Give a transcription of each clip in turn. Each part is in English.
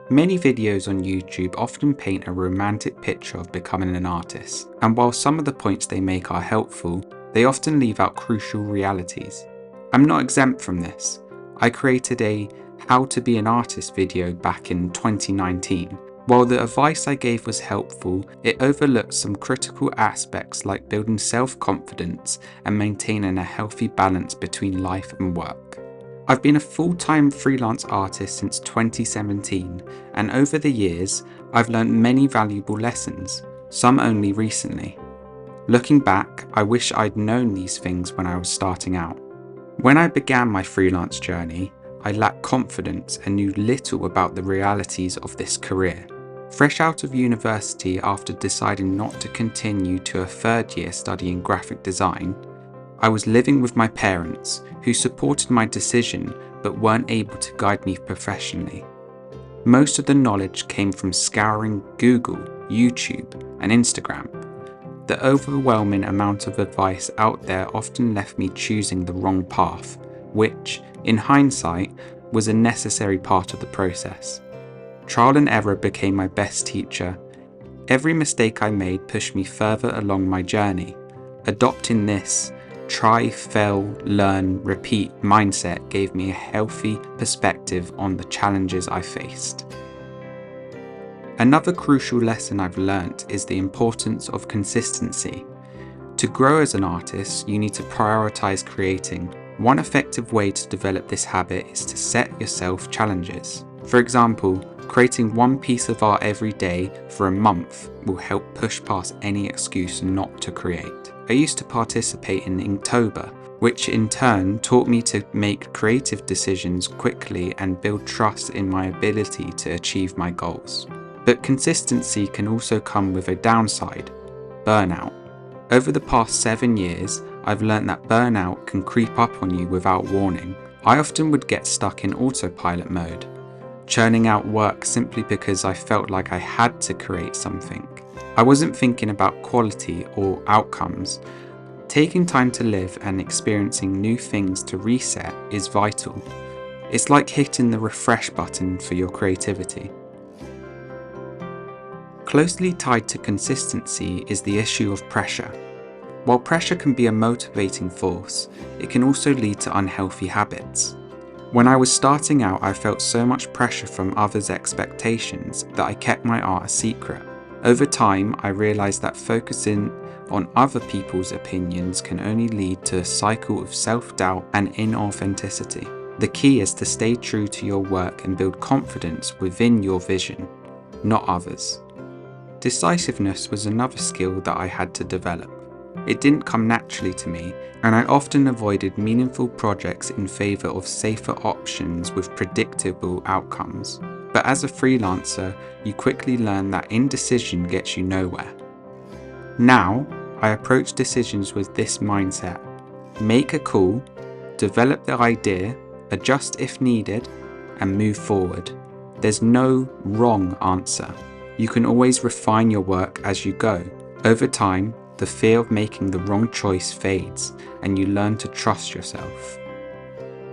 Many videos on YouTube often paint a romantic picture of becoming an artist, and while some of the points they make are helpful, they often leave out crucial realities. I'm not exempt from this. I created a How to Be an Artist video back in 2019. While the advice I gave was helpful, it overlooked some critical aspects like building self-confidence and maintaining a healthy balance between life and work. I've been a full-time freelance artist since 2017, and over the years, I've learned many valuable lessons, some only recently. Looking back, I wish I'd known these things when I was starting out. When I began my freelance journey, I lacked confidence and knew little about the realities of this career. Fresh out of university after deciding not to continue to a third year studying graphic design, I was living with my parents, who supported my decision but weren't able to guide me professionally. Most of the knowledge came from scouring Google, YouTube, and Instagram. The overwhelming amount of advice out there often left me choosing the wrong path, which, in hindsight, was a necessary part of the process. Trial and error became my best teacher. Every mistake I made pushed me further along my journey. Adopting this try, fail, learn, repeat mindset gave me a healthy perspective on the challenges I faced. Another crucial lesson I've learnt is the importance of consistency. To grow as an artist, you need to prioritize creating. One effective way to develop this habit is to set yourself challenges. For example, creating one piece of art every day for a month will help push past any excuse not to create. I used to participate in Inktober, which in turn taught me to make creative decisions quickly and build trust in my ability to achieve my goals. But consistency can also come with a downside: burnout. Over the past 7 years, I've learned that burnout can creep up on you without warning. I often would get stuck in autopilot mode, churning out work simply because I felt like I had to create something. I wasn't thinking about quality or outcomes. Taking time to live and experiencing new things to reset is vital. It's like hitting the refresh button for your creativity. Closely tied to consistency is the issue of pressure. While pressure can be a motivating force, it can also lead to unhealthy habits. When I was starting out, I felt so much pressure from others' expectations that I kept my art a secret. Over time, I realized that focusing on other people's opinions can only lead to a cycle of self-doubt and inauthenticity. The key is to stay true to your work and build confidence within your vision, not others. Decisiveness was another skill that I had to develop. It didn't come naturally to me, and I often avoided meaningful projects in favor of safer options with predictable outcomes. But as a freelancer, you quickly learn that indecision gets you nowhere. Now, I approach decisions with this mindset: make a call, develop the idea, adjust if needed, and move forward. There's no wrong answer. You can always refine your work as you go. Over time, the fear of making the wrong choice fades, and you learn to trust yourself.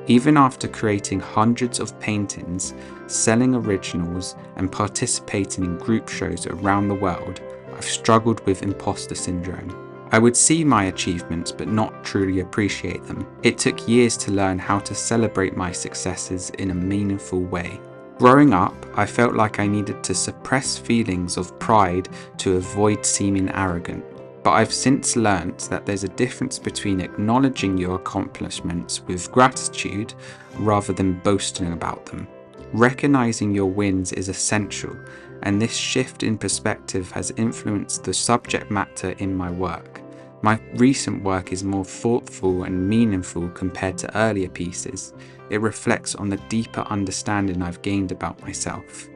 Even after creating hundreds of paintings, selling originals, and participating in group shows around the world, I've struggled with impostor syndrome. I would see my achievements but not truly appreciate them. It took years to learn how to celebrate my successes in a meaningful way. Growing up, I felt like I needed to suppress feelings of pride to avoid seeming arrogant. But I've since learnt that there's a difference between acknowledging your accomplishments with gratitude rather than boasting about them. Recognizing your wins is essential, and this shift in perspective has influenced the subject matter in my work. My recent work is more thoughtful and meaningful compared to earlier pieces. It reflects on the deeper understanding I've gained about myself.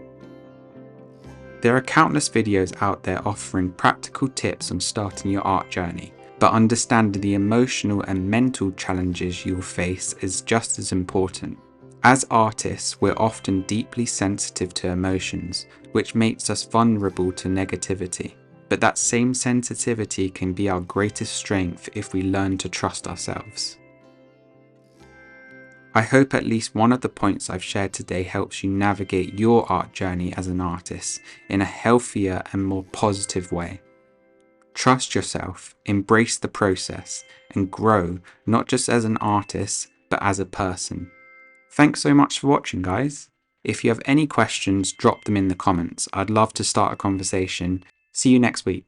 There are countless videos out there offering practical tips on starting your art journey, but understanding the emotional and mental challenges you'll face is just as important. As artists, we're often deeply sensitive to emotions, which makes us vulnerable to negativity. But that same sensitivity can be our greatest strength if we learn to trust ourselves. I hope at least one of the points I've shared today helps you navigate your art journey as an artist in a healthier and more positive way. Trust yourself, embrace the process, and grow not just as an artist, but as a person. Thanks so much for watching, guys. If you have any questions, drop them in the comments. I'd love to start a conversation. See you next week.